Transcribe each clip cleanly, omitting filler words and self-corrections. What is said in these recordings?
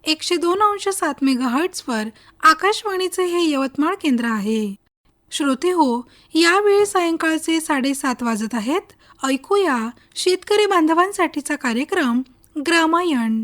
102.7 मेगाहर्ट्झवर आकाशवाणीचे हे यवतमाळ केंद्र आहे. श्रोते हो, यावेळी सायंकाळचे 7:30 वाजत आहेत. ऐकूया शेतकरी बांधवांसाठीचा कार्यक्रम ग्रामायण.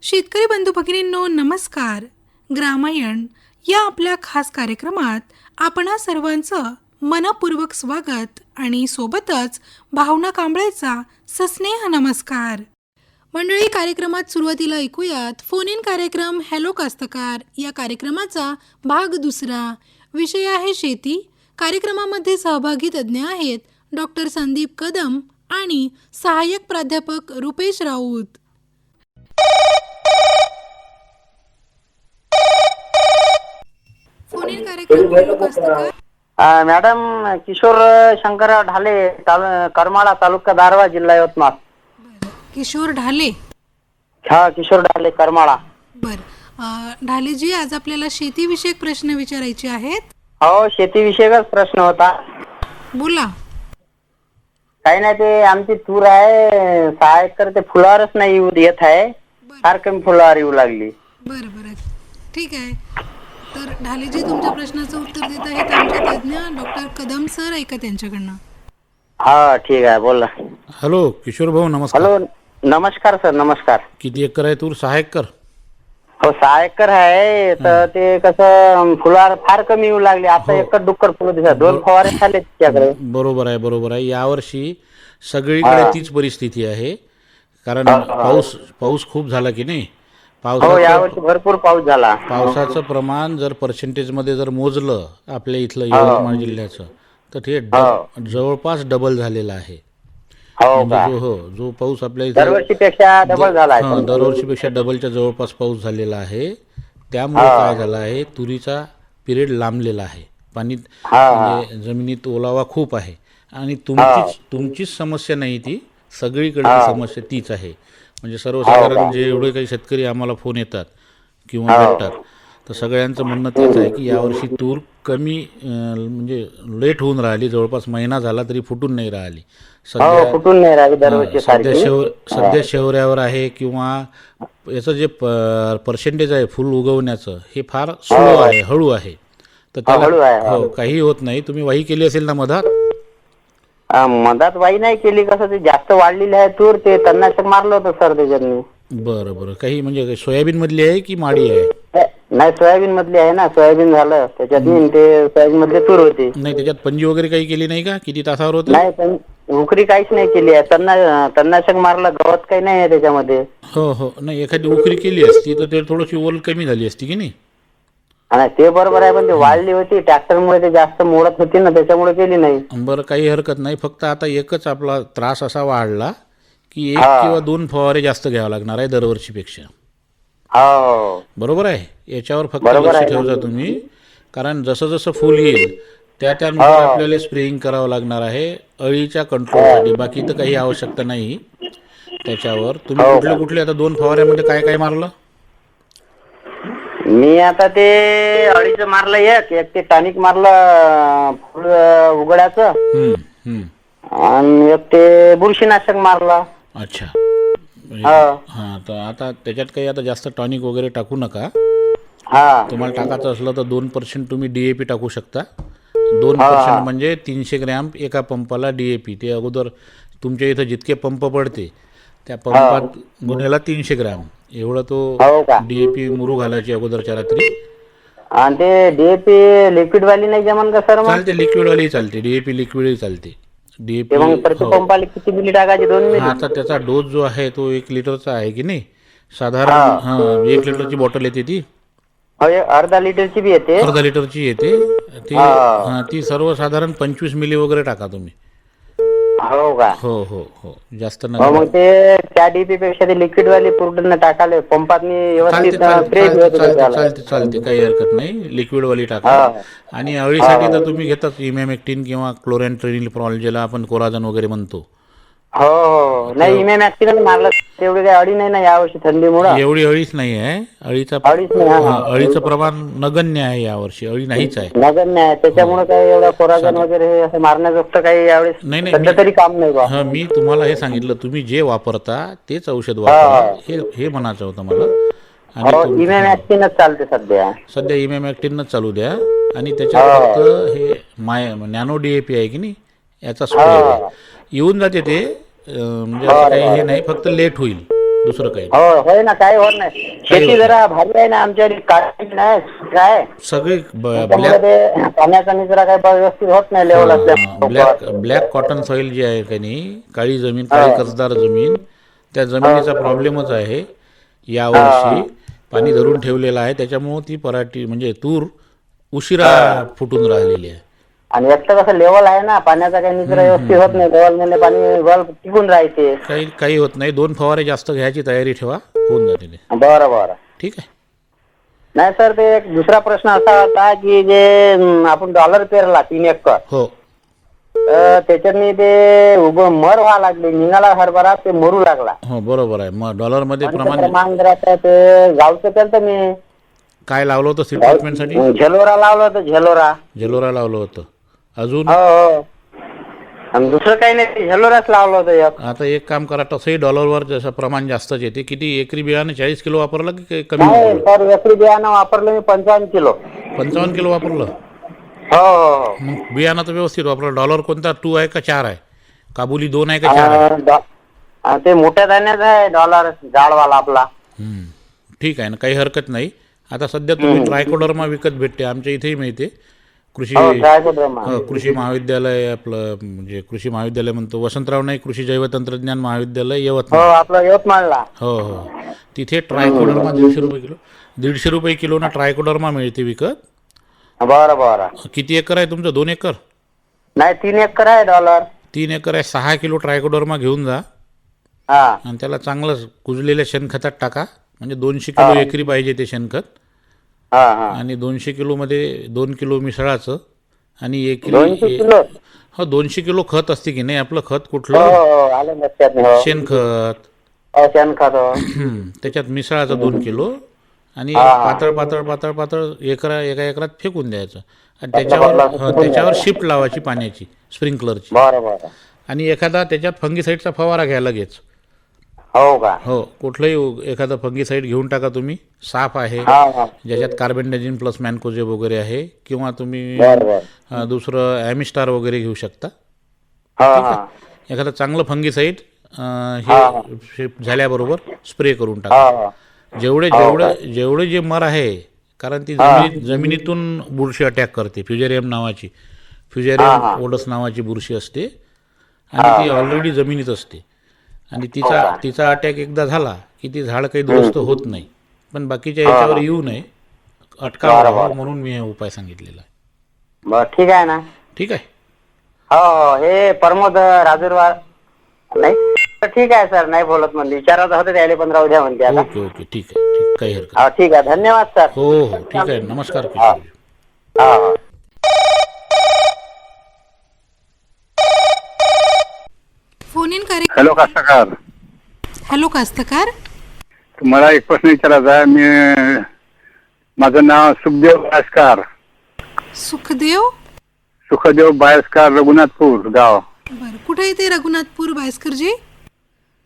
शेतकरी बंधू भगिनींनो, नमस्कार. ग्रामायण या आपल्या खास कार्यक्रमात आपणा सर्वांचं मनपूर्वक स्वागत आणि सोबतच भावना कांबळेचा सस्नेह नमस्कार. मंडळी, कार्यक्रमात सुरुवातीला ऐकूयात फोन इन कार्यक्रम हॅलो कास्तकार या कार्यक्रमाचा भाग दुसरा. विषय आहे शेती. कार्यक्रमामध्ये सहभागी तज्ज्ञ आहेत डॉक्टर संदीप कदम आणि सहाय्यक प्राध्यापक रुपेश राऊत. फोन इन कार्यक्रम हॅलो कास्तकार. मॅडम, किशोर शंकरराव ढाले, करमाळा, तालुका दारव्हा, जिल्हा यवतमाळ. किशोर ढाले. हा, किशोर ढाले, करमाळा. बर. ढालेजी, आज आपल्याला शेतीविषयक प्रश्न विचारायचे आहेत. हो, शेतीविषयकच प्रश्न होता. बोला. काही नाही, ते आमची तूर आहे 6 एकर, ते फुलावरच नाही येत आहे. फार कमी फुलावर येऊ लागली. बरं बरं, ठीक आहे. तर ढालेजी, तुमच्या प्रश्नाचं उत्तर देत आहेत आमचे तज्ज्ञ डॉक्टर कदम सर. ऐका त्यांच्याकडनं. हा, ठीक आहे, बोला. हॅलो किशोर भाऊ, नमस्कार. हॅलो, नमस्कार सर, नमस्कार. किती एकर आहे तूर? 6 एकर. हो, 6 एकर आहे. तर ते कसं फुलावर फार कमी येऊ लागले. आता एकच डुक्कर फुलं दिसत, 2 फवारे झाले तिच्याकडे. बरोबर आहे, बरोबर आहे. यावर्षी सगळीकडे तीच परिस्थिती आहे. कारण पाऊस खूप झाला की नाही. हो, यावर्षी भरपूर पाऊस झाला. पावसाचं प्रमाण जर पर्सेंटेजमध्ये जर मोजलं आपल्या इथलं यवतमाळ जिल्ह्याचं, तर ते जवळपास डबल झालेलं आहे. जो पाऊस आपल्या इथे दरवर्षीपेक्षा डबल झाला. दरवर्षीपेक्षा डबलच्या जवळपास पाऊस झालेला आहे. त्यामुळे काय झालं आहे, तुरीचा पिरियड लांबलेला आहे. पाणी म्हणजे जमिनीत ओलावा खूप आहे. आणि तुमचीच समस्या नाही, ती सगळीकडे समस्या तीच आहे. म्हणजे सर्वसाधारण जे एवढे काही शेतकरी आम्हाला फोन येतात किंवा भेटतात, तर सगळ्यांचं म्हणणं तेच आहे की यावर्षी तूर कमी म्हणजे लेट होऊन राहिली. जवळपास महिना झाला तरी फुटून नाही राहिली. सध्या शेवऱ्यावर आहे किंवा याचं जे पर्सेंटेज आहे फुल उगवण्याचं, हे फार स्लो आहे, हळू आहे. तर त्याला काही होत नाही. तुम्ही वाही केली असेल ना मधात? मधात वाही नाही केली. कसं ते जास्त वाढलेली आहे तूर, ते तणनाशक मारलं होतं सर त्याच्यानी. बरं बरं. काही म्हणजे सोयाबीन मधली आहे की माडी आहे? नाही, सोयाबीन मधली आहे ना. सोयाबीन झालं त्याच्यात, ते सोयाबीन मधले तूर होती. नाही, त्याच्यात पंजी वगैरे काही केली नाही का? किती तासावर होतं? नाही, उकरी काहीच नाही केली आहे. तणनाशक मारलं, गवत काही नाही आहे त्याच्यामध्ये. हो हो. नाही, एखादी उकरी केली असती तर ते थोडीशी ओल कमी झाली असती की नाही? ते बरोबर आहे, पण ते वाढली होती ट्रॅक्टरमुळे, ते जास्त मोडत होती ना, त्याच्यामुळे केली नाही. बरं, काही हरकत नाही. फक्त आता एकच आपला त्रास असा वाढला की 1 किंवा 2 फवारे जास्त घ्यावं लागणार आहे दरवर्षीपेक्षा. बरोबर आहे. याच्यावर फक्त लक्ष ठेवजा तुम्ही. कारण जसं जसं फुल येईल त्यानुसार आपल्याला स्प्रेइंग करावं लागणार आहे अळीच्या कंट्रोलसाठी. बाकी तर काही आवश्यकता नाही त्याच्यावर. तुम्ही कुठले आता 2 फवाऱ्यामध्ये काय काय मारलं? मी आता ते अळीचं मारलं, एक ते टॉनिक मारलं फुल उघड्याचं, आणि एक ते बुरशीनाशक मारलं. अच्छा. हा, तर आता त्याच्यात काही आता जास्त टॉनिक वगैरे टाकू नका. तुम्हाला टाकायचं असलं तर 2% तुम्ही DAP टाकू शकता. 2% म्हणजे 300 ग्रॅम एका पंपाला DAP. ते अगोदर तुमच्या इथं जितके पंप पडते त्या पंपात गुन्ह्याला 300 ग्रॅम एवढं तो हो का? DAP मुरू घालायची अगोदरच्या रात्री. आणि ते डीएपी लिक्विड वाली नाही जमन का सर? मग चालते, लिक्विडवाली चालते, DAP लिक्विडही चालते. ते मग DAP प्रति पंपाला किती मिली टाकायची? 2 मिली? आता त्याचा डोस जो आहे तो 1 लिटरचा आहे की नाही, साधारण 1 लिटरची बॉटल येते ती, हो, अर्धा लिटरची बी येते. अर्धा लिटरची येते ती. ती सर्वसाधारण 25 मिली वगैरे टाका तुम्ही. हो का? हो हो हो, जास्त हो, नका. मग ते त्या डीपी पेक्षा ते लिक्विड वाली पूर्ण टाकाले पंपात व्यवस्थित स्प्रे चालते चालते, काही हरकत नाही, लिक्विडवाली टाका. आणि अळीसाठी तर तुम्ही घेतात इमॅमेक्टिन किंवा क्लोरॅन्ट्रेनिलप्रॉल, ज्याला आपण कोराजन वगैरे म्हणतो. हो हो, नाही इमॅमॅक्सिन मारलं तेवढी काही अडी नाही ना यावर्षी थंडीमुळे. एवढी अळीच नाही आहे, अळीच नाही. अळीचं प्रमाण नगण्य आहे यावर्षी, अळी नाहीच आहे. नगण्य आहे, त्याच्यामुळे काही एवढा कोराजन वगैरे हे असं मारण्याजोगतं काही यावेळेस नाही सध्या तरी काम नाही बा. मी तुम्हाला हे सांगितलं, तुम्ही जे वापरता तेच औषध वापरा, हे म्हणायचं होतं मला. हो, आणि इमॅमॅक्सिनच चालते सध्या इमॅमॅक्टिनच चालू द्या. आणि त्याच्यात फक्त हे नॅनो DAP आहे की नाही, याचा स्प्रे येऊन जाते ते, म्हणजे असं काही हे नाही, फक्त लेट होईल, दुसरं काही नाही. हो, होय ना, काही होत नाही. शेती जरा भारी आहे ना आमच्या काळजी नाही काय, सगळे त्यामुळे ते पाण्याचा निचरा काही व्यवस्थित होत नाही लेवल असल्या. ब्लॅक कॉटन सॉइल जी आहे का नाही, काळी जमीन, काळी कसदार जमीन, त्या जमिनीचा प्रॉब्लेमच आहे यावर्षी. पाणी धरून ठेवलेलं आहे, त्याच्यामुळे ती पराठी म्हणजे तूर उशिरा फुटून राहिलेली आहे. आणि एक तर कसं लेवल आहे ना, पाण्याचा काही निचरा व्यवस्थित होत नाही, लेवल म्हणजे पाणी वल टिकून राहते. काही होत नाही, 2 फवारे जास्त घ्यायची तयारी ठेवा, होऊन जाते ते. बरं बरं, ठीक आहे. नाही सर, ते एक दुसरा प्रश्न असा होता की जे आपण डॉलर पेरला 3 एकर, हो, त्याच्यानी ते मर व्हायला लागले, निघाला हरभरा, ते मरू लागला. हो, बरोबर आहे. मग डॉलरमध्ये प्रमाण जरासं ते गावचं केलं मी. काय लावलं होतं सीड ट्रीटमेंटसाठी? झेलोरा लावलं होतं, झेलोरा लावलं होतं. अजून? हो हो, आणि दुसरं काही नाही, झेलोराच लावलं होतं एक. आता एक काम करा, तसंही डॉलरवर जसं प्रमाण जास्तच येते. किती एकरी बियाणं 40 किलो वापरलं की कमी नाही वापरलं? सर, एकरी बियाणं वापरलं मी 55 किलो. 55 किलो वापरलं? हो हो. मग बियाणं तर व्यवस्थित वापरलं. डॉलर कोणता 2 आहे का 4 आहे? काबुली 2 आहे का 4 आहे? ते मोठ्या धान्याचा आहे डॉलर, जाडवाला आपला. ठीक आहे ना, काही हरकत नाही. आता सध्या तुम्ही ट्रायकोडर्मा विकत भेटते, आमच्या इथेही मिळते. कृषी महाविद्यालय, आपलं म्हणजे कृषी महाविद्यालय म्हणतो, वसंतराव नाईक कृषी जैवतंत्रज्ञान महाविद्यालय यवतमाळ. आपलं यवतमाळला. हो हो, तिथे ट्रायकोडर्मा 150 रुपये किलो, 150 रुपये किलोना ट्रायकोडर्मा मिळते विकत. बरं बरं. किती एकर आहे तुमचं? 2 एकर? नाही, 3 एकर आहे डॉलर. 3 एकर आहे. 6 किलो ट्रायकोडर्मा घेऊन जा आणि त्याला चांगलं कुजलेल्या शेणखतात टाका. म्हणजे 200 किलो एकरी पाहिजे ते शेणखत. आणि 200 किलोमध्ये 2 किलो मिसळाचं आणि 1 किलो, हो 200 किलो खत असते की नाही आपलं खत, कुठलं शेणखत, त्याच्यात मिसळाचं 2 किलो आणि पातळ पातळ पातळ पातळ एका एकरात फेकून द्यायचं. आणि त्याच्यावर शिफ्ट लावायची पाण्याची, स्प्रिंकलरची. आणि एखादा त्याच्यात फंगीसाईडचा फवारा घ्या लगेच. हो का? हो, कुठलंही एखादा फंगीसाईड घेऊन टाका तुम्ही, साफ आहे, ज्याच्यात कार्बेंडाझिम प्लस मॅनकोजेब वगैरे आहे. किंवा तुम्ही दुसरं ॲमिस्टार वगैरे घेऊ शकता. एखादं चांगलं फंगीसाईड हे झाल्याबरोबर स्प्रे करून टाका. जेवढे जे मर आहे, कारण ती जमिनीतून बुरशी अटॅक करते. फ्युजेरियम ओडस नावाची बुरशी असते आणि ती ऑलरेडी जमिनीत असते. आणि तिचा अटॅक एकदा झाला की ती झाड काही दुरुस्त होत नाही. पण बाकीच्या याच्यावर येऊ नये, अटकाव म्हणून मी हे उपाय सांगितलेला आहे. बरं, ठीक आहे ना. ठीक आहे. हो, हे प्रमोद राजूरवार नाही, ठीक आहे सर, नाही बोलत म्हणजे विचारत होते त्याला 15 उद्या म्हणते. ओके ओके, ठीक आहे, ठीक, काही हरकत नाही. ठीक आहे, धन्यवाद सर. हो हो, ठीक आहे, नमस्कार. फोन इन कार्यक्रम. हॅलो कास्तकार. हॅलो कास्तकार, मला एक प्रश्न विचारायचा आहे. माझं नाव सुखदेव बायस्कार. सुखदेव बायस्कार, रघुनाथपूर गाव. बरं, कुठे येते रघुनाथपूर बायस्करजी?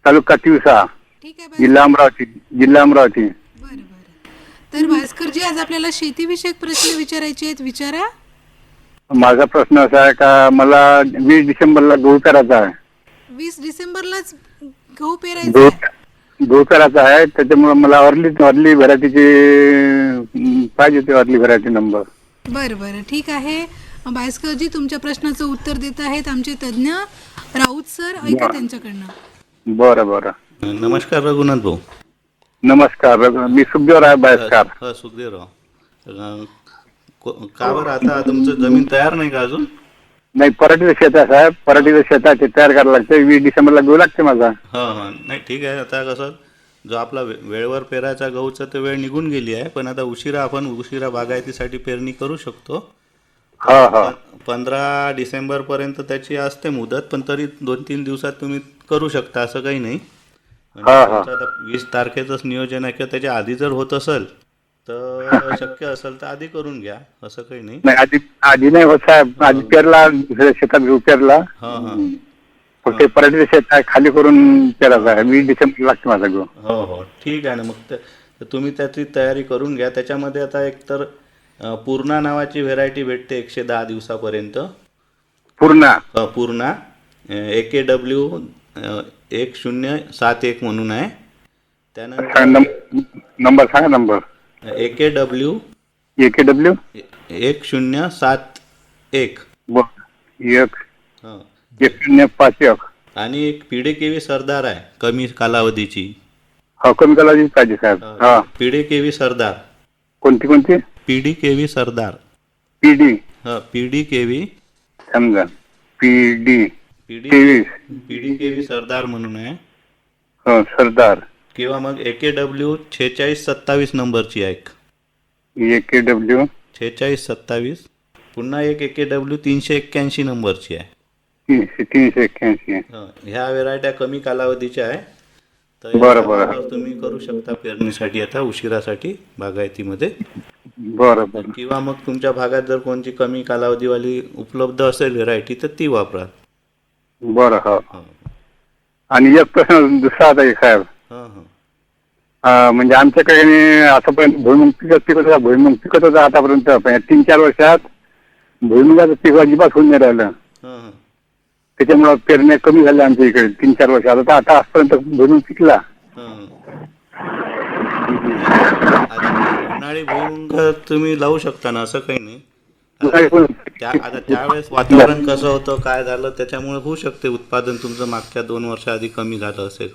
तालुका तिवसा, ठीक आहे, जिल्हा अमरावती. बरं बरं. तर भास्करजी, आज आपल्याला शेतीविषयक प्रश्न विचारायचे आहेत, विचारा. माझा प्रश्न असा आहे का, मला 20 डिसेंबरला गहू करायचा आहे. 20 डिसेंबरलाच गहू पेरायचा आहे. गहू पेरायचा आहे, त्याच्यामुळे मला अर्ली व्हरायटीची पाहिजे होती, अर्ली व्हरायटी नंबर. बरं बरं, ठीक आहे. बायस्करजी, तुमच्या प्रश्नाचं उत्तर देत आहेत आमचे तज्ज्ञ राऊत सर. ऐका त्यांच्याकडनं. बरं बरं. नमस्कार रघुनाथ भाऊ. नमस्कार, मी सुखदेव राय बायस्कार. हा सुखदेवराव. का बरं आता तुमचं जमीन तयार नाही का अजून? नाही, पराठीचं शेत आहे साहेब, पराठीचं शेत आहे, ते तयार करायला लागते. 20 डिसेंबरला गहू लागते माझा. हा नाही ठीक आहे. आता कसं जो आपला वेळेवर पेरायचा गहूचा तर वेळ निघून गेली आहे, पण आता उशिरा बागायतीसाठी पेरणी करू शकतो. 15 डिसेंबर पर्यंत त्याची असते मुदत, पण तरी 2-3 दिवसात तुम्ही करू शकता, असं काही नाही. म्हणजे आता 20 तारखेचंच नियोजन आहे, किंवा त्याच्या आधी जर होत असेल तर शक्य असेल तर आधी करून घ्या, असं काही नाही. नाही, आधी नाही होत साहेब. आधी पेरला, शेतात गहू पेरला, फक्त पराठीचं शेत आहे खाली करून पेरायचा आहे. 20 डिसेंबर लागते माझा गहू. हो ठीक आहे ना. मग तुम्ही त्याची तयारी करून घ्या. त्याच्यामध्ये आता एकतर पूर्णा नावाची व्हेरायटी भेटते 110 दिवसापर्यंत. पूर्णा AKW 1071 म्हणून आहे. त्यानंतर नंबर सांगा. Number AKW 1071 1051. आणि एक PDKV सरदार आहे, कमी कालावधीची. कमी कालावधीची पाहिजे साहेब. PDKV सरदार. कोणती? PDKV सरदार. PDKV समजा. PDKV सरदार म्हणून आहे. सरदार. किंवा मग AKW 4627 नंबरची आहे. AKW 4627. पुन्हा एक AKW 381 नंबरची आहे. 381. ह्या व्हेरायट्या कमी कालावधीच्या आहे. तर बरं. तुम्ही करू शकता पेरणीसाठी आता उशिरासाठी बागायतीमध्ये. बरं. किंवा मग तुमच्या भागात जर कोणती कमी कालावधीवाली उपलब्ध असेल व्हेरायटी तर ती वापरा. बरं. आणि एक प्रश्न दुसरा आता साहेब. म्हणजे आमच्याकडे आतापर्यंत भुईमुग पिकत होता आतापर्यंत. 3-4 वर्षात भुईमुगाचं पीक अजिबात होऊन नाही राहिलं. त्याच्यामुळे पेरण्या कमी झाल्या आमच्या इकडे 3-4 वर्षात. आता आजपर्यंत भुईमुग पिकला. उन्हाळी भुईमुग तुम्ही लावू शकता ना, असं काही नाही. आता त्यावेळेस वातावरण कसं होतं, काय झालं, त्याच्यामुळे होऊ शकते उत्पादन तुमचं मागच्या 2 वर्षाआधी कमी झालं असेल.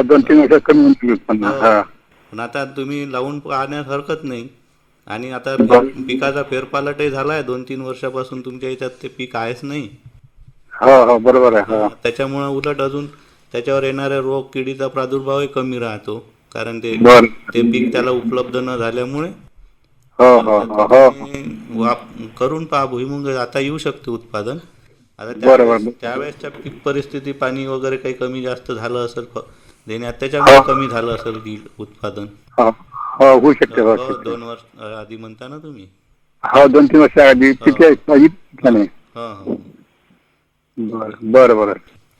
2-3 वर्षात कमी होईल उत्पन्न. पण आता तुम्ही लावून पाहण्यास हरकत नाही. आणि आता पिकाचा फेरपालटही झालाय 2-3 वर्षापासून तुमच्या याच्यात ते पीक आहेच नाही. बरोबर आहे. त्याच्यामुळे उलट अजून त्याच्यावर येणाऱ्या रोग किडीचा प्रादुर्भावही कमी राहतो, कारण ते पीक त्याला उपलब्ध न झाल्यामुळे. करून पहा भुईमुग, आता येऊ शकते उत्पादन. आता त्यावेळेसच्या पीक परिस्थिती, पाणी वगैरे काही कमी जास्त झालं असेल देण्यात, त्याच्यामुळे कमी झालं असेल उत्पादन. होऊ शकते. 2 वर्ष आधी म्हणता ना तुम्ही. 2-3 वर्ष आधी नाही. बरं.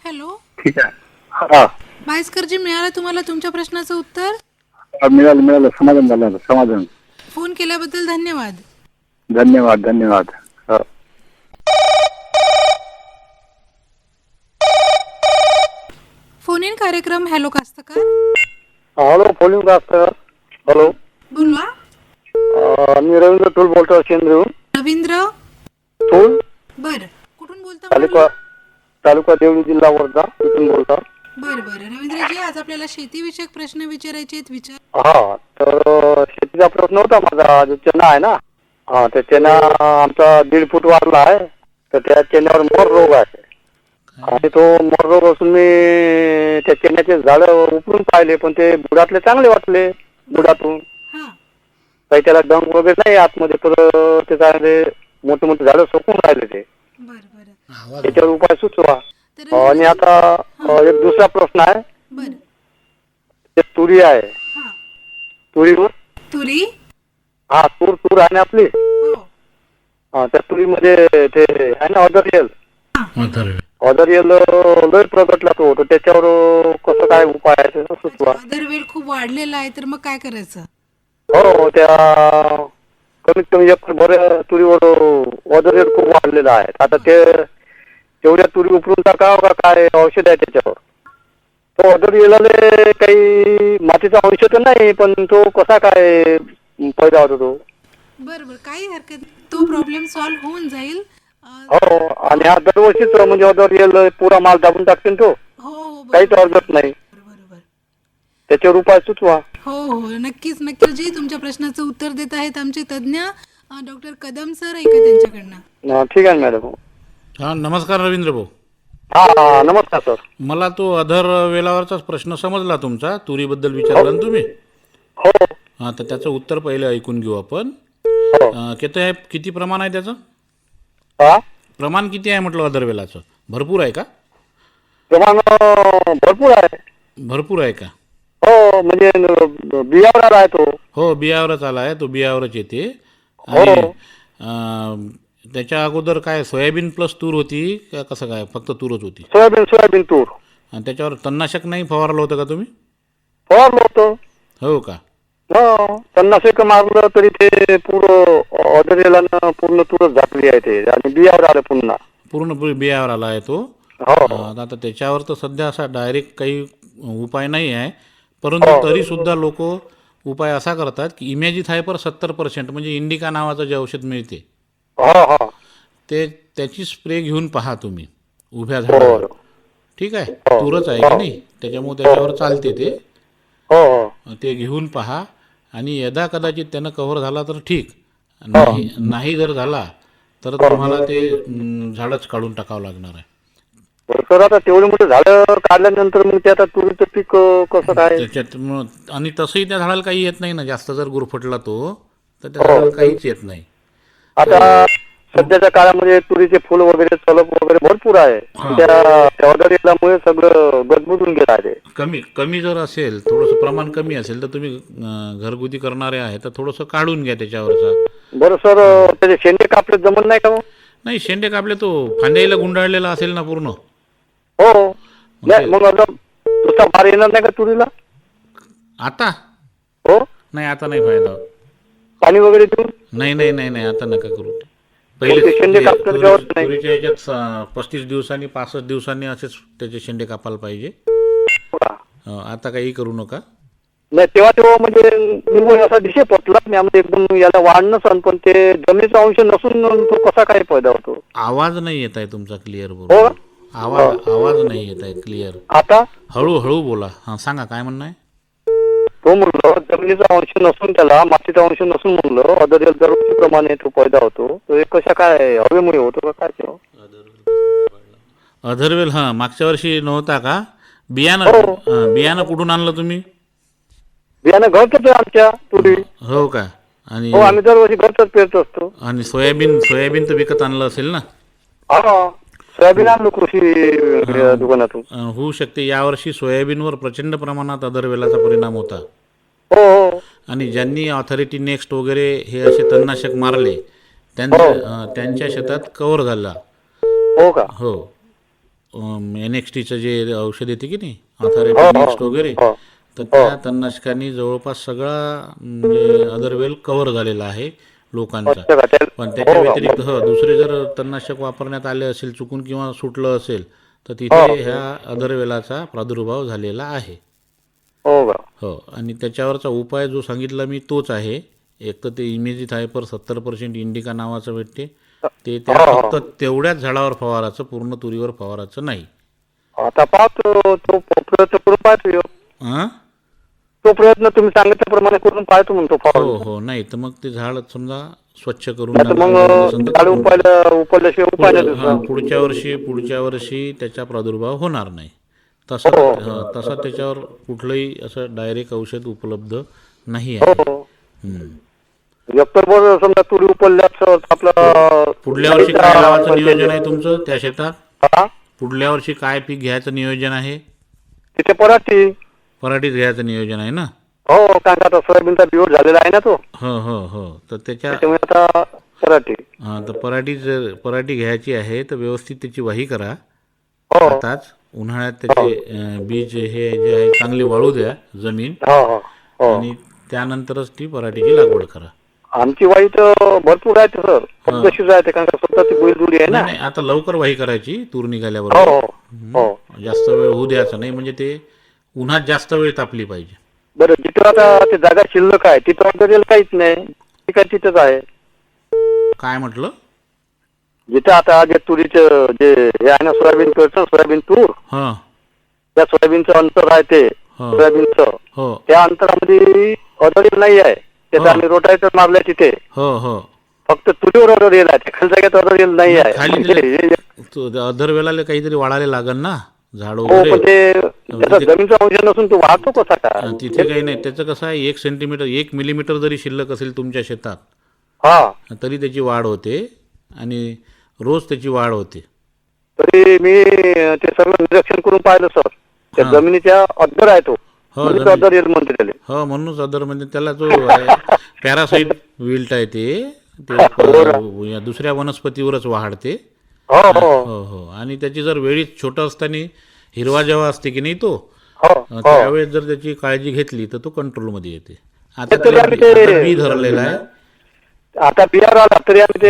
हॅलो, ठीक आहे. बायस्करजी, मिळालं तुम्हाला तुमच्या प्रश्नाचं उत्तर? मिळालं. समाधान झालं. समाधान. फोन केल्याबद्दल धन्यवाद. धन्यवाद. फोन इन कार्यक्रम हॅलो कास्तकार. हॅलो, फोन कास्तकार. हॅलो, बोला. मी रवींद्र टोल बोलतो, शेंद्रे. रवींद्र टोल. बरं, कुठून बोलता? तालुका देवळी, जिल्हा वर्धा इथून बोलता. बरं. रवींद्रजी, आज आपल्याला शेतीविषयक प्रश्न विचारायचे आहेत. विचार. तर शेतीचा प्रश्न होता माझा. जो चणा आहे ना, त्या चणा आमचा 1.5 फूट वाढला आहे. तर त्या चण्यावर मोर रोग आहे. आणि तो मोर रोग असून मी त्या चण्याचे झाड उपडून पाहिले, पण ते बुडातले चांगले वाटले. बुडातून काही त्याला डंग वगैरे नाही आतमध्ये, तर ते चांगले मोठे झाड सोकून राहिले. ते त्याच्यावर उपाय सुचवा. आणि आता एक दुसरा प्रश्न आहे. तुरी आहे. तुरीवर तुरी. तूर आहे ना आपली. त्या तुरीमध्ये ते आहे ना ऑदरियल लय प्रगटला तो. त्याच्यावर कसं काय उपाय आहे ते सुचवा. ऑदरवेल खूप वाढलेला आहे, तर मग काय करायचं? त्या कमीत कमी 1 भर तुरीवर ऑदरियल खूप वाढलेला आहे. आता ते तेवढ्या तुरी उपरून टाकावं का काय औषध आहे त्याच्यावर? तो अदर येलाले काही मातीचा अंश तर नाही, पण तो कसा काय पैदा होतो तो? बरं बरं, काही हरकत नाही. तो प्रॉब्लेम सॉल्व्ह होऊन जाईल. हो, आणि हा दरवर्षीच म्हणजे अदर येल पुरा माल दाबून टाकते ना तो, हो हो काहीच बरोबर अर्जत नाही. बरोबर. त्याच्यावर उपाय सुचवा. हो हो, नक्कीच नक्कीच जी तुमच्या प्रश्नाचं उत्तर देत आहेत आमचे तज्ज्ञ डॉक्टर कदम सर, ऐका त्यांच्याकडनं. ठीक आहे मॅडम. हां, नमस्कार रवींद्र भाऊ. हा नमस्कार सर. मला तो अधर वेलावरचाच प्रश्न समजला तुमचा, तुरीबद्दल विचारला ना तुम्ही. हो हां, तर त्याचं उत्तर पहिले ऐकून घेऊ आपण. हो. किती प्रमाण आहे त्याचं? हा, प्रमाण किती आहे म्हटलं अधर वेलाचं? भरपूर आहे का? प्रमाण भरपूर आहे. भरपूर आहे का? हो, म्हणजे बियावर आहे तो. हो, बियावरच आला आहे तो, बियावरच येते. हो. आणि त्याच्या अगोदर काय सोयाबीन प्लस तूर होती का कसं काय? फक्त तूरच होती? सोयाबीन तूर आणि त्याच्यावर तणनाशक नाही फवारलं होतं का तुम्ही? फवारलं होतं. हो का? हो, तणनाशक मारलं तरी ते पूर्ण ऑर्डर पूर्ण तूरच झाकली आहे ते, आणि बियावर आलं पुन्हा. पूर्ण बियावर आला आहे तो. हो आता त्याच्यावर तर सध्या असा डायरेक्ट काही उपाय नाही आहे, परंतु तरीसुद्धा लोक उपाय असा करतात की इमॅजिथायपर 70% म्हणजे इंडिका नावाचं जे औषध मिळते हो हो त्याची स्प्रे घेऊन पहा तुम्ही उभ्या झाडावर. बरं. ठीक आहे, तूरच आहे की नाही, त्याच्यामुळे त्याच्यावर चालते ते. हो हो ते घेऊन पहा, आणि यदा कदाचित त्यानं कव्हर झाला तर ठीक, नाही जर झाला तर तुम्हाला ते झाडच काढून टाकावं लागणार आहे. बरं सर, आता तेवढे मोठे झाडं काढल्यानंतर मग ते आता तुरीचं पीक कसं काय? त्याच्यात आणि तसंही त्या झाडाला काही येत नाही ना, जास्त जर गुरफटला तो तर त्या झाडाला काहीच येत नाही. आता सध्याच्या काळामध्ये तुरीचे फुल वगैरे चलप वगैरे भरपूर आहे. त्या ऑर्डर सगळं गजबजून गेलं आहे. कमी जर असेल, थोडंसं प्रमाण कमी असेल तर तुम्ही घरगुती करणारे आहे तर थोडंसं काढून घ्या त्याच्यावरचा. बरं सर, त्याचे शेंडे कापले जमत नाही का मग? नाही, शेंडे कापले तो फांद्याला गुंडाळलेला असेल ना पूर्ण. हो, नाही मग आता दुसरा भार येणार नाही का तुरीला? आता हो, नाही, आता नाही फायदा. पाणी वगैरे देऊन? नाही नाही नाही नाही, आता नका करू. ते शेंडे कापतात तेव्हाच नाही. तुरीच्या ह्याच्यात 35 दिवसांनी 65 दिवसांनी असेच त्याचे शेंडे कापायला पाहिजे. आता काही करू नका. नाही, तेव्हा म्हणजे निव्वळ असा दिशे पटला म्हणजे एकदम याला वाढ नसन, पण ते जमिनीचा अंश नसून तो कसा काय पैदा होतो? आवाज नाही येत आहे तुमचा क्लिअर. हो, बरोबर, आवाज नाही येत आहे क्लिअर. आता हळूहळू बोला. हां, सांगा काय म्हणणं आहे. तो म्हणलं जमिनीचा अंश नसून, त्याला मातीचा अंश नसून म्हणलं अदर प्रमाणे तो पैदा होतो. तो एक कशा काय हवेमुळे होतो का काय तेव्हा? अधरवेल हां, मागच्या वर्षी नव्हता का? बियाणं कुठून आणलं तुम्ही? बियाणं घरच आमच्या तुरी. हो का? आणि हो, आम्ही दरवर्षी घरच पेरत असतो. आणि सोयाबीन तर विकत आणलं असेल ना? हा, सोयाबीन आणलो कृषी दुकानातून. होऊ शकते यावर्षी सोयाबीनवर प्रचंड प्रमाणात अधरवेलाचा परिणाम होता. हो हो आणि ज्यांनी ऑथॉरिटी नेक्स्ट वगैरे हे असे तणनाशक मारले त्यांच्या शेतात कव्हर झाला. हो का? हो, NXTचं जे औषध येते की नाही, ऑथॉरिटी नेक्स्ट वगैरे, तर त्या तणनाशकांनी जवळपास सगळा म्हणजे अदरवेल कव्हर झालेला आहे लोकांचा. पण त्याच्या व्यतिरिक्त दुसरे जर तणनाशक वापरण्यात आले असेल चुकून किंवा सुटलं असेल तर तिथे ह्या अदरवेलाचा प्रादुर्भाव झालेला आहे. हो का? हो, आणि त्याच्यावरचा उपाय जो सांगितला मी तोच आहे. एक तर ते इमेजिथायपर 70% इंडिका नावाचं भेटते, ते त्या फक्त तेवढ्याच झाडावर फवाराचं, पूर्ण तुरीवर फवाराचं नाही. आता पाहतो, तो प्रयत्न करून पाहतो. हां, तो प्रयत्न तुम्ही सांगितल्याप्रमाणे करून पाहतो म्हणतो. हो हो, नाही तर मग ते झाड समजा स्वच्छ करून मग झाड उपडल्याशिवाय उपाय नाही दुसरा. पुढच्या वर्षी त्याचा प्रादुर्भाव होणार नाही. तसा त्याच्यावर कुठलंही असं डायरेक्ट औषध उपलब्ध नाही आहे. बरोबर, समजा तुरी उपडल्यास आपलं पुढल्या वर्षी काय लावायचं नियोजन आहे तुमचं त्या शेतात? पुढल्या वर्षी काय पीक घ्यायचं नियोजन आहे? तिथे पराठीच घ्यायचं नियोजन आहे ना? हो, कारण आता सोयाबीनचा बिवड झालेला आहे ना तो. हो हो हो, तर त्याच्यामुळे आता पराठी. हां, तर पराठी घ्यायची आहे तर व्यवस्थित त्याची वाही करा. आताच उन्हाळ्यात त्याचे बीज हे जे आहे चांगली वाळू द्या जमीन, आणि त्यानंतरच ती पराठीची लागवड करा. आमची वाई तर भरपूर आहे सर, पद्धतशीर आहे कारण का स्वतःची बैलजोडी आहे ना. नाही आता लवकर वाही करायची तूर हो निघाल्याबरोबर. हो हो. जास्त वेळ होऊ द्यायचा नाही, म्हणजे ते उन्हात जास्त वेळ तापली पाहिजे. बरं, जिथं आता ते जागा शिल्लक आहे तिथं ऑर्डर काहीच नाही, ठीक आहे तिथंच आहे. काय म्हटलं? जिथं आता जे तुरीचं जे हे आहे ना, सोयाबीन करतं, सोयाबीन तूर, हां त्या सोयाबीनचं अंतर आहे ते हो सोयाबीनचं, हो त्या अंतरामध्ये ऑर्डर नाही आहे. त्याचं आम्ही रोटायचं मारलंय तिथे, हो हो. फक्त तुरीवर ऑर्डर येईल आहे, खाली जागेत ऑर्डर येईल नाही आहे. खाली म्हणजे अदर वेळेला काहीतरी वाढायला लागल ना, झाड हो, वगैरे. पण ते त्याचा जमीनचा अंश नसून तो वाहतो कसा का? तिथे काही नाही. त्याचं कसं आहे, 1 सेंटीमीटर 1 मिलीमीटर जरी शिल्लक असेल तुमच्या शेतात हा, तरी त्याची वाढ होते आणि रोज त्याची वाढ होते. तरी मी ते सगळं निरीक्षण करून पाहिलं सर, त्या हा. जमिनीच्या अद्दर आहे तो, हो, म्हणजे अद्दर येईल म्हणते त्याला. हो म्हणूनच अदर म्हणजे त्याला जो पॅरासाईट विल्ट आहे ते या दुसऱ्या वनस्पतीवरच वाढते. हो हो हो हो. आणि त्याची जर वेळीच छोटं असताना हिरवा जेव्हा असते की नाही तो, हो हो. त्यावेळेस जर त्याची काळजी घेतली तर तो कंट्रोलमध्ये येते. आता तरी त्याला आम्ही ते- आता बी धरलेलं आहे. आता बिहार आला तरी आम्ही ते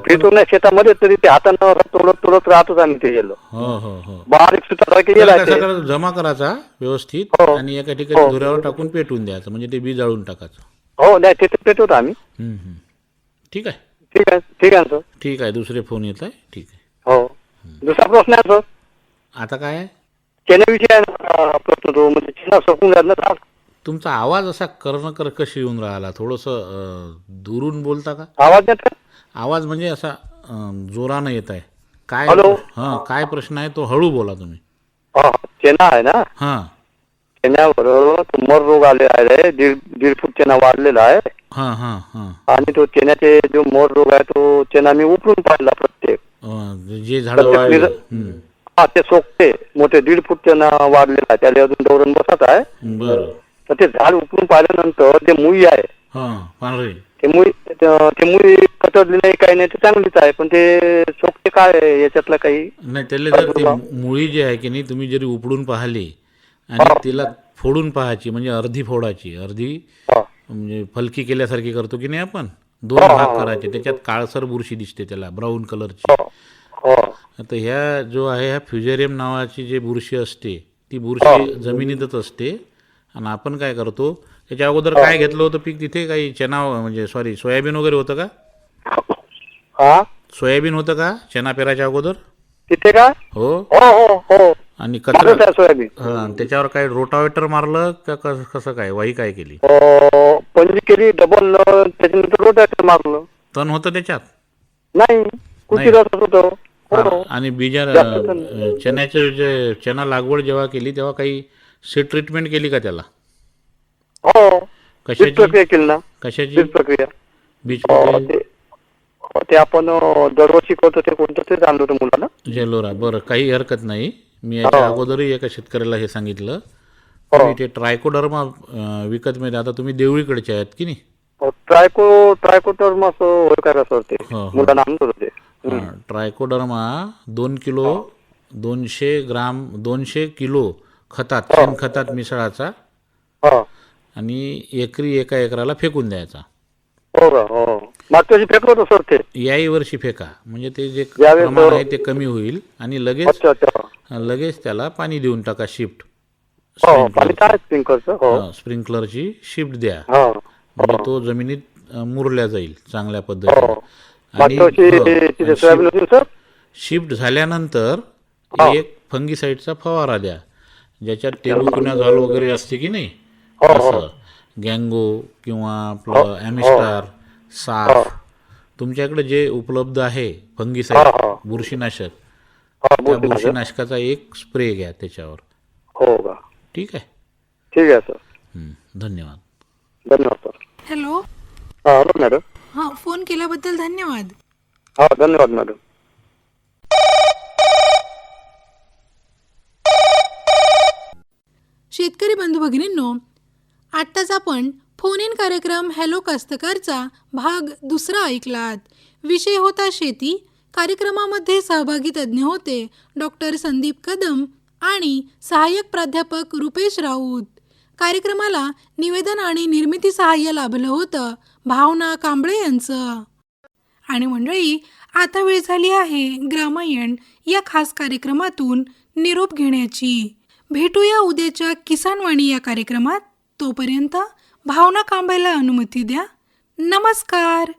फिरतो ना शेतामध्ये, तरी ते हातानं तोडत राहतोच आम्ही ते गेलो, हो हो हो. बारीक सुतासारखे त्याला गेला कसं ते. करायचं, जमा करायचा व्यवस्थित हो. आणि एका ठिकाणी धुऱ्यावर टाकून पेटवून द्यायचं, म्हणजे ते बी जाळून टाकायचं. हो नाही, तिथे पेटवतो आम्ही. हम्म. ठीक आहे ठीक आहे, ठीक आहे सर. ठीक आहे. दुसरे फोन येत आहे. ठीक आहे. हो, दुसरा प्रश्न आहे सर, आता काय आहे? चेन्याविषयी आहे ना प्रश्न तो, म्हणजे चेना सोपून घ्या ना. तुमचा आवाज असा कर्कश येऊन राहिला, थोडंसं दुरून बोलता का? आवाज येत आहे? आवाज म्हणजे असा जोरानं येत आहे. काय हॅलो? हां काय प्रश्न आहे तो हळू बोला तुम्ही. हा, चेना आहे ना, हां चेन्यावर मर रोग आले आहे, 1.5 फूट चेना वाढलेला आहे. हां हां हां. आणि तो चेन्याचे जो मोर रोग आहे तो चेना मी उपरून पाहिला प्रत्येक. जे झाडं प्रत्येक वाळले. निर- हा, ते सोकते मोठे 1.5 फूट चेना वाढलेला आहे, त्याला अजून डवरण बसत आहे. बरं. तर ते झाड उपरून पाहिल्यानंतर ते मुई आहे, हां पांढरे. ते मुई कतरली नाही काही नाही, ते चांगलीच आहे, पण ते सोकते काय आहे, याच्यातला काही. नाही त्याला जर ती मुळी जी आहे की नाही, तुम्ही जरी उपडून पाहिली आणि तिला फोडून पाहायची, म्हणजे अर्धी फोडायची, अर्धी हा, म्हणजे फलकी केल्यासारखी करतो की नाही आपण, 2 भाग करायचे, त्याच्यात काळसर बुरशी दिसते त्याला, ब्राऊन कलरची. हो, आता ह्या जो आहे ह्या फ्युजेरियम नावाची जी बुरशी असते ती बुरशी जमिनीतच असते. आणि आपण काय करतो, त्याच्या अगोदर काय घेतलं होतं पीक तिथे, काही चना म्हणजे सॉरी सोयाबीन वगैरे होतं का? हा, सोयाबीन होतं का चना पेराच्या अगोदर? तिथे का? हो. हो हो हो, आणि मारत कचरा आहे सोयाबीन. हां त्याच्यावर काय रोटावेटर मारलं का कसं काय, वाही काय केली? पंजी केली डबल, त्याच्यानंतर रोटायचं मारलं. तण होतं त्याच्यात? नाही, कुठे जात होतं. हो. आणि बीजा चण्याचे जे चना लागवड जेव्हा केली तेव्हा काही सीड ट्रीटमेंट केली का त्याला? हो, कशाची? बीज प्रक्रिया केली ना, कशाची बीज प्रक्रिया. बीज हो, ते आपण दरवर्षी करतो, ते कोणतं ते आणलं होतं मुलांना. जेलोरा? बरं काही हरकत नाही. मी याच्या अगोदरही एका शेतकऱ्याला हे सांगितलं. तुम्ही ते ट्रायकोडर्मा विकत मिळते. आता तुम्ही देवळीकडचे आहेत की नाही? ट्रायकोटर्म असं होय का सर, ते हो. मुलांना आणत होतं ते. ट्रायकोडर्मा 2 किलो 200 ग्राम 200 किलो खतात, शेणखतात मिसळाचा हा, आणि एकरी एका एकराला फेकून द्यायचा. हो का? हो, मागच्या वर्षी फेकलं होतं सर ते. याही वर्षी फेका, म्हणजे ते जे यावेळेस प्रमाण आहे ते कमी होईल. आणि लगेच अच्छा. लगेच त्याला पाणी देऊन टाका, शिफ्ट हो, पाणी काय स्प्रिंकलरचं. हो, स्प्रिंकलरची शिफ्ट द्या, हा, म्हणजे तो जमिनीत मुरल्या जाईल चांगल्या पद्धतीने. हो. मागच्या वर्षी तिथे सोयाबीन होती सर. शिफ्ट झाल्यानंतर एक फंगीसाईडचा फवारा द्या, ज्याच्यात टेलुकुनाझॉल वगैरे असते की नाही, असं गँगो किंवा आपलं ॲमिस्टार, साफ, तुमच्याकडे जे उपलब्ध आहे फंगीसाईड बुरशीनाशक, त्या बुरशीनाशकाचा एक स्प्रे घ्या त्याच्यावर. हो का? ठीक आहे. ठीक आहे सर, धन्यवाद. धन्यवाद सर. हॅलो. Hello madam. हां, फोन केल्याबद्दल धन्यवाद. हा, धन्यवाद मॅडम. शेतकरी बंधू भगिनींनो, आत्ताच आपण फोन इन कार्यक्रम हॅलो कास्तकारचा भाग 2 ऐकलात. विषय होता शेती. कार्यक्रमामध्ये सहभागी तज्ज्ञ होते डॉक्टर संदीप कदम आणि सहाय्यक प्राध्यापक रुपेश राऊत. कार्यक्रमाला निवेदन आणि निर्मिती सहाय्य लाभलं होतं भावना कांबळे यांचं. आणि मंडळी, आता वेळ झाली आहे ग्रामायण या खास कार्यक्रमातून निरोप घेण्याची. भेटूया उद्याच्या किसानवाणी या कार्यक्रमात. तोपर्यंत भावना कांबळेला अनुमती द्या. नमस्कार.